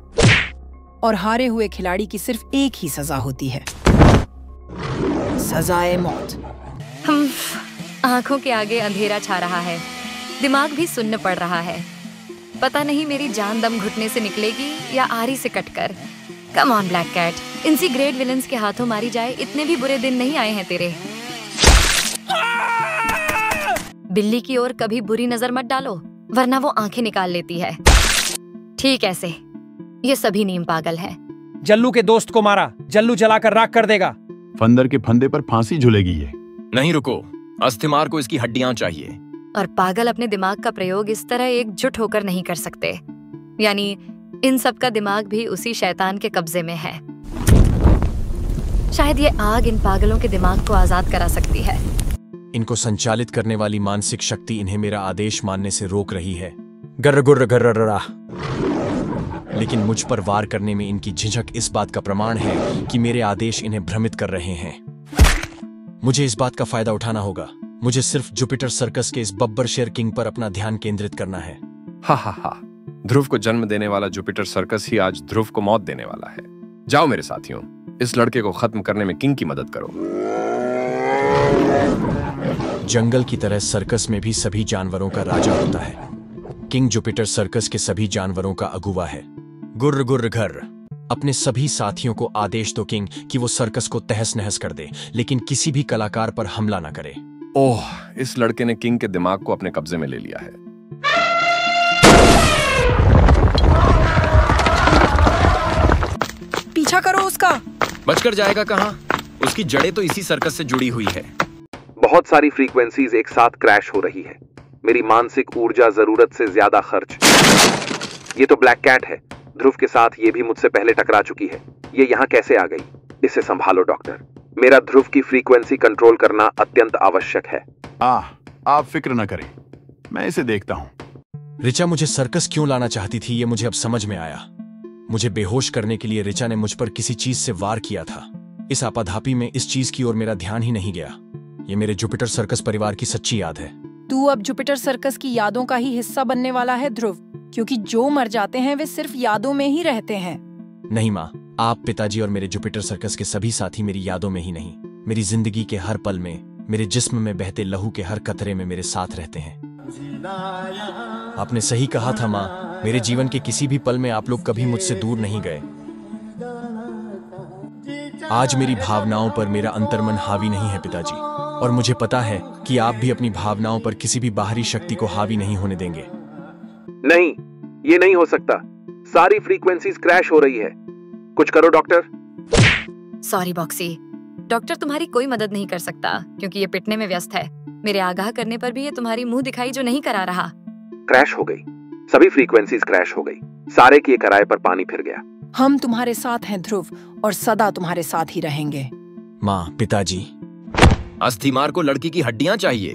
और हारे हुए खिलाड़ी की सिर्फ एक ही सजा होती है, सजाए मौत। आंखों के आगे अंधेरा छा रहा है, दिमाग भी सुन्न पड़ रहा है। पता नहीं मेरी जान दम घुटने से निकलेगी या आरी से कटकर। कम ऑन ब्लैक कैट, इनसी ग्रेट विलन्स के हाथों मारी जाए, इतने भी बुरे दिन नहीं आए हैं तेरे। बिल्ली की ओर कभी बुरी नजर मत डालो, वरना वो आंखें निकाल लेती है। ठीक ऐसे, ये सभी नीम पागल है। जल्लू के दोस्त को मारा, जल्लू जलाकर राख कर देगा। फंदर के फंदे पर फांसी झूलेगी ये। नहीं रुको, अस्थिमार को इसकी हड्डियां चाहिए। और पागल अपने दिमाग का प्रयोग इस तरह एकजुट होकर नहीं कर सकते। यानी इन सब का दिमाग भी उसी शैतान के कब्जे में है। शायद ये आग इन पागलों के दिमाग को आजाद करा सकती है। इनको संचालित करने वाली मानसिक शक्ति इन्हें मेरा आदेश मानने से रोक रही है। गर्र गुर्र गर्र। लेकिन मुझ पर वार करने में इनकी झिझक इस बात का प्रमाण है कि मेरे आदेश इन्हें भ्रमित कर रहे हैं। मुझे इस बात का फायदा उठाना होगा। मुझे सिर्फ जुपिटर सर्कस के इस बब्बर शेर किंग पर अपना ध्यान केंद्रित करना है। हा। ध्रुव को जन्म देने वाला जुपिटर सर्कस ही आज ध्रुव को मौत देने वाला है। जाओ मेरे साथियों, इस लड़के को खत्म करने में किंग की मदद करो। जंगल की तरह सर्कस में भी सभी जानवरों का राजा होता है। किंग जुपिटर सर्कस के सभी जानवरों का अगुवा है। गुर्र गुर्र घर। अपने सभी साथियों को आदेश दो किंग कि वो सर्कस को तहस नहस कर दे, लेकिन किसी भी कलाकार पर हमला न करे। ओह, इस लड़के ने किंग के दिमाग को अपने कब्जे में ले लिया है। पीछा करो उसका। बचकर जाएगा कहां? उसकी जड़ें तो इसी सर्कस से जुड़ी हुई है। बहुत सारी फ्रीक्वेंसीज एक साथ क्रैश हो रही है। मेरी मानसिक ऊर्जा जरूरत से ज्यादा खर्च। ये तो ब्लैक कैट है। ध्रुव के साथ ये भी मुझसे पहले टकरा चुकी है। ये यहाँ कैसे आ गई? इसे संभालो डॉक्टर। मेरा ध्रुव की फ्रीक्वेंसी कंट्रोल करना अत्यंत आवश्यक है। आप फिक्र न करें, मैं इसे देखता हूं। ऋचा मुझे सर्कस क्यों लाना चाहती थी ये मुझे अब समझ में आया। मुझे बेहोश करने के लिए ऋचा ने मुझ पर किसी चीज से वार किया था। इस आपाधापी में इस चीज की ओर मेरा ध्यान ही नहीं गया। ये मेरे जुपिटर सर्कस परिवार की सच्ची याद है। तू अब जुपिटर सर्कस की यादों का ही हिस्सा बनने वाला है ध्रुव, क्योंकि जो मर जाते हैं वे सिर्फ यादों में ही रहते हैं। नहीं माँ, आप, पिताजी और मेरे जुपिटर सर्कस के सभी साथी मेरी यादों में ही नहीं, मेरी जिंदगी के हर पल में, मेरे जिस्म में बहते लहू के हर कतरे में मेरे साथ रहते हैं। आपने सही कहा था माँ, मेरे जीवन के किसी भी पल में आप लोग कभी मुझसे दूर नहीं गए। आज मेरी भावनाओं पर मेरा अंतर्मन हावी नहीं है पिताजी, और मुझे पता है कि आप भी अपनी भावनाओं पर किसी भी बाहरी शक्ति को हावी नहीं होने देंगे। नहीं, ये नहीं हो सकता। सारी फ्रीक्वेंसीज क्रैश हो रही है। कुछ करो डॉक्टर। सॉरी बॉक्सी, डॉक्टर तुम्हारी कोई मदद नहीं कर सकता क्योंकि ये पिटने में व्यस्त है। मेरे आगाह करने पर भी ये तुम्हारी मुंह दिखाई जो नहीं करा रहा। क्रैश हो गई, सभी फ्रीक्वेंसीज क्रैश हो गई। सारे किए कराए पर पानी फिर गया। हम तुम्हारे साथ हैं ध्रुव, और सदा तुम्हारे साथ ही रहेंगे। माँ, पिताजी। अस्थिमार को लड़की की हड्डियां चाहिए।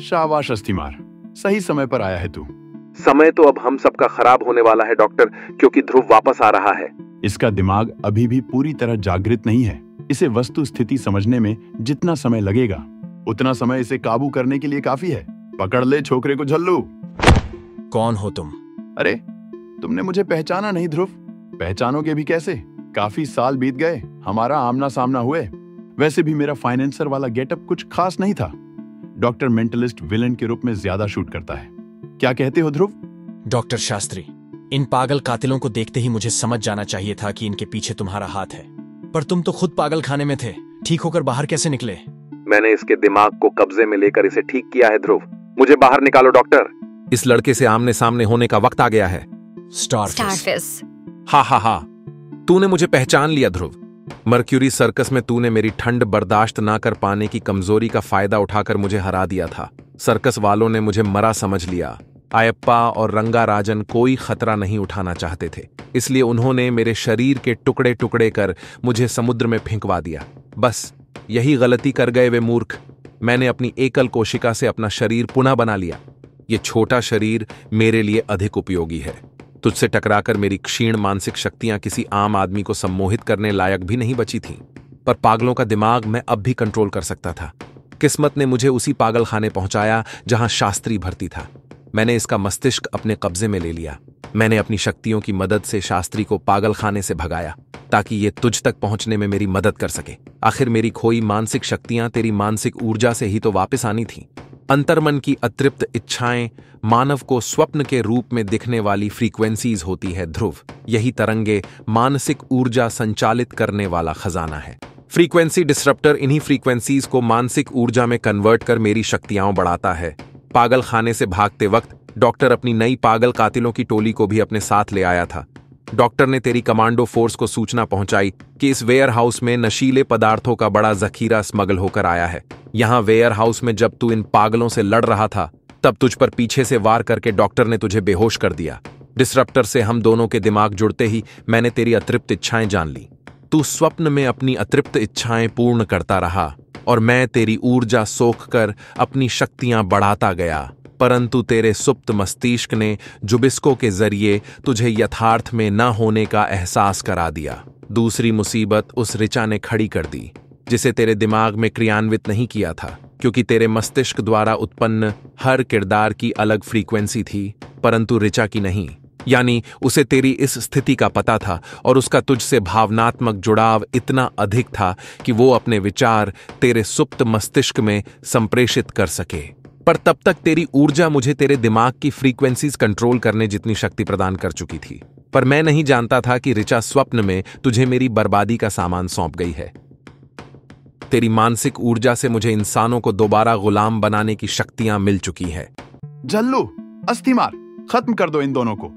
शाबाश अस्थिमार, सही समय पर आया है तू। समय तो अब हम सबका खराब होने वाला है डॉक्टर, क्योंकि ध्रुव वापस आ रहा है। इसका दिमाग अभी भी पूरी तरह जागृत नहीं है। इसे वस्तु स्थिति समझने में जितना समय लगेगा उतना समय इसे काबू करने के लिए काफी है। पकड़ ले छोकरे को झल्लू। कौन हो तुम? अरे, तुमने मुझे पहचाना नहीं ध्रुव? पहचानोगे भी कैसे? काफी साल बीत गए हमारा आमना सामना हुए। वैसे भी मेरा फाइनेंसर वाला गेटअप कुछ खास नहीं था। डॉक्टर मेंटलिस्ट विलन के रूप में ज्यादा शूट करता है। क्या कहते हो ध्रुव? डॉक्टर शास्त्री, इन पागल कातिलों को देखते ही मुझे समझ जाना चाहिए था कि इनके पीछे तुम्हारा हाथ है, पर तुम तो खुद पागल खाने में थे। ठीक होकर बाहर कैसे निकले? मैंने इसके दिमाग को कब्जे में लेकर इसे ठीक किया है ध्रुव। मुझे बाहर निकालो डॉक्टर। इस लड़के से आमने सामने होने का वक्त आ गया है। स्टारफिश। हा, तूने मुझे पहचान लिया ध्रुव। मर्क्यूरी सर्कस में तूने मेरी ठंड बर्दाश्त ना कर पाने की कमजोरी का फायदा उठाकर मुझे हरा दिया था। सर्कस वालों ने मुझे मरा समझ लिया। आयप्पा और रंगा राजन कोई खतरा नहीं उठाना चाहते थे, इसलिए उन्होंने मेरे शरीर के टुकड़े टुकड़े कर मुझे समुद्र में फेंकवा दिया। बस यही गलती कर गए वे मूर्ख। मैंने अपनी एकल कोशिका से अपना शरीर पुनः बना लिया। ये छोटा शरीर मेरे लिए अधिक उपयोगी है। तुझसे टकराकर मेरी क्षीण मानसिक शक्तियां किसी आम आदमी को सम्मोहित करने लायक भी नहीं बची थीं, पर पागलों का दिमाग मैं अब भी कंट्रोल कर सकता था। किस्मत ने मुझे उसी पागल खाने पहुंचाया जहां शास्त्री भर्ती था। मैंने इसका मस्तिष्क अपने कब्जे में ले लिया। मैंने अपनी शक्तियों की मदद से शास्त्री को पागल खाने से भगाया ताकि ये तुझ तक पहुंचने में मेरी मदद कर सके। आखिर मेरी खोई मानसिक शक्तियां तेरी मानसिक ऊर्जा से ही तो वापस आनी थीं। अंतर्मन की अतृप्त इच्छाएं मानव को स्वप्न के रूप में दिखने वाली फ्रीक्वेंसीज होती है ध्रुव। यही तरंगे मानसिक ऊर्जा संचालित करने वाला खजाना है। फ्रीक्वेंसी डिस्रप्टर इन्हीं फ्रीक्वेंसीज को मानसिक ऊर्जा में कन्वर्ट कर मेरी शक्तियां बढ़ाता है। पागल खाने से भागते वक्त डॉक्टर अपनी नई पागल कातिलों की टोली को भी अपने साथ ले आया था। डॉक्टर ने तेरी कमांडो फोर्स को सूचना पहुंचाई कि इस वेयर हाउस में नशीले पदार्थों का बड़ा जखीरा स्मगल होकर आया है। यहां वेयर हाउस में जब तू इन पागलों से लड़ रहा था तब तुझ पर पीछे से वार करके डॉक्टर ने तुझे बेहोश कर दिया। डिस्रप्टर से हम दोनों के दिमाग जुड़ते ही मैंने तेरी अतृप्त इच्छाएं जान ली। तू स्वप्न में अपनी अतृप्त इच्छाएं पूर्ण करता रहा और मैं तेरी ऊर्जा सोख कर अपनी शक्तियां बढ़ाता गया, परंतु तेरे सुप्त मस्तिष्क ने जुबिस्को के जरिए तुझे यथार्थ में न होने का एहसास करा दिया। दूसरी मुसीबत उस ऋचा ने खड़ी कर दी जिसे तेरे दिमाग में क्रियान्वित नहीं किया था, क्योंकि तेरे मस्तिष्क द्वारा उत्पन्न हर किरदार की अलग फ्रीक्वेंसी थी, परंतु ऋचा की नहीं। यानी उसे तेरी इस स्थिति का पता था और उसका तुझसे भावनात्मक जुड़ाव इतना अधिक था कि वो अपने विचार तेरे सुप्त मस्तिष्क में संप्रेषित कर सके। पर तब तक तेरी ऊर्जा मुझे तेरे दिमाग की फ्रीक्वेंसीज कंट्रोल करने जितनी शक्ति प्रदान कर चुकी थी। पर मैं नहीं जानता था कि ऋचा स्वप्न में तुझे मेरी बर्बादी का सामान सौंप गई है। तेरी मानसिक ऊर्जा से मुझे इंसानों को दोबारा गुलाम बनाने की शक्तियां मिल चुकी है। जल्लू, अस्थिमार, खत्म कर दो इन दोनों को।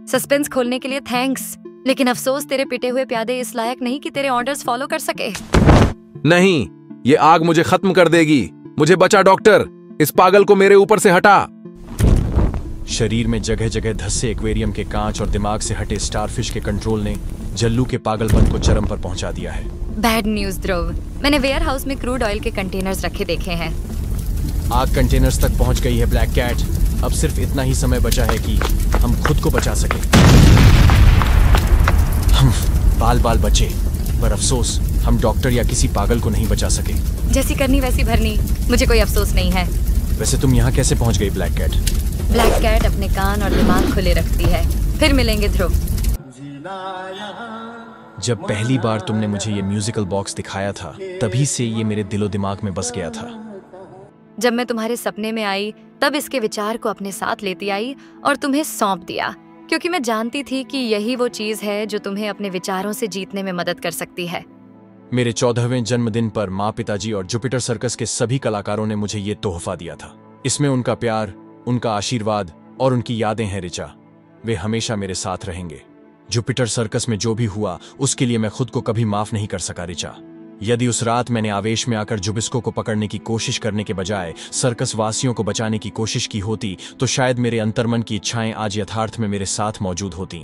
सस्पेंस खोलने के लिए थैंक्स, लेकिन अफसोस तेरे पिटे हुए प्यादे इस लायक नहीं कि तेरे ऑर्डर्स फॉलो कर सके। नहीं, ये आग मुझे खत्म कर देगी। मुझे बचा डॉक्टर, इस पागल को मेरे ऊपर से हटा। शरीर में जगह जगह धस्से एक्वेरियम के कांच और दिमाग से हटे स्टारफिश के कंट्रोल ने जल्लू के पागलपन को चरम पर पहुंचा दिया है। बैड न्यूज ध्रुव, मैंने वेयर हाउस में क्रूड ऑयल के कंटेनर्स रखे देखे हैं। आग कंटेनर्स तक पहुंच गई है ब्लैक कैट। अब सिर्फ इतना ही समय बचा है कि हम खुद को बचा सकें। हम बाल बाल बचे, पर अफसोस हम डॉक्टर या किसी पागल को नहीं बचा सके। जैसी करनी वैसी भरनी, मुझे कोई अफसोस नहीं है। वैसे तुम यहाँ कैसे पहुंच गई ब्लैक कैट? ब्लैक कैट अपने कान और दिमाग खुले रखती है। फिर मिलेंगे ध्रुव। जब पहली बार तुमने मुझे ये म्यूजिकल बॉक्स दिखाया था, तभी से ये मेरे दिलो दिमाग में बस गया था। जब मैं तुम्हारे सपने में आई, तब इसके विचार को अपने साथ लेती आई और तुम्हें सौंप दिया, क्योंकि मैं जानती थी कि यही वो चीज है जो तुम्हें अपने विचारों से जीतने में मदद कर सकती है। मेरे 14वें जन्मदिन पर माँ, पिताजी और जुपिटर सर्कस के सभी कलाकारों ने मुझे ये तोहफा दिया था। इसमें उनका प्यार, उनका आशीर्वाद और उनकी यादें हैं रिचा। वे हमेशा मेरे साथ रहेंगे। जुपिटर सर्कस में जो भी हुआ, उसके लिए मैं खुद को कभी माफ नहीं कर सका रिचा। यदि उस रात मैंने आवेश में आकर जुबिस्को को पकड़ने की कोशिश करने के बजाय सर्कस वासियों को बचाने की कोशिश की होती, तो शायद मेरे अंतर्मन की इच्छाएं आज यथार्थ में मेरे साथ मौजूद होती।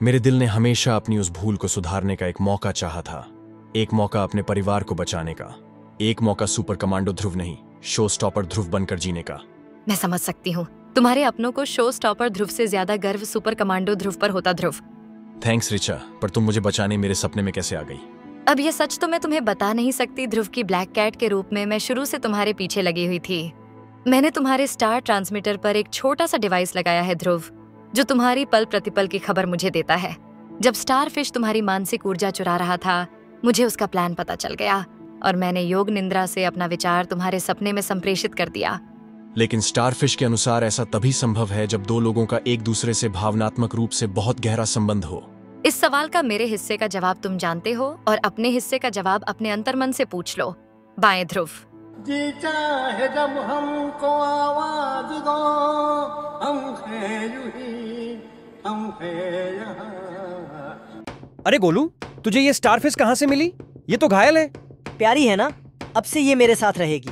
मेरे दिल ने हमेशा अपनी उस भूल को सुधारने का एक मौका चाहा था। एक मौका अपने परिवार को बचाने का, एक मौका सुपर कमांडो ध्रुव नहीं, शो स्टॉपर ध्रुव बनकर जीने का। मैं समझ सकती हूँ, तुम्हारे अपनों को शो स्टॉपर ध्रुव से ज्यादा गर्व सुपर कमांडो ध्रुव पर होता। ध्रुव, थैंक्स रिचा, पर तुम मुझे बचाने मेरे सपने में कैसे आ गई? अब ये सच तो मैं तुम्हें बता नहीं सकती ध्रुव की ब्लैक कैट के रूप में मैं शुरू से तुम्हारे पीछे लगी हुई थी। मैंने तुम्हारे स्टार ट्रांसमीटर पर एक छोटा सा डिवाइस लगाया है ध्रुव, जो तुम्हारी पल प्रतिपल की खबर मुझे देता है। जब स्टारफिश तुम्हारी मानसिक ऊर्जा चुरा रहा था, मुझे उसका प्लान पता चल गया और मैंने योग निंद्रा से अपना विचार तुम्हारे सपने में संप्रेषित कर दिया। लेकिन स्टारफिश के अनुसार ऐसा तभी संभव है जब दो लोगों का एक दूसरे से भावनात्मक रूप से बहुत गहरा संबंध हो। इस सवाल का मेरे हिस्से का जवाब तुम जानते हो और अपने हिस्से का जवाब अपने अंतर्मन से पूछ लो। बाएं ध्रुव। जी चाहे जब हमको आवाज दो, हम हैं यूं ही, हम हैं यहाँ। अरे गोलू, तुझे ये स्टारफिश कहाँ से मिली? ये तो घायल है। प्यारी है ना, अब से ये मेरे साथ रहेगी।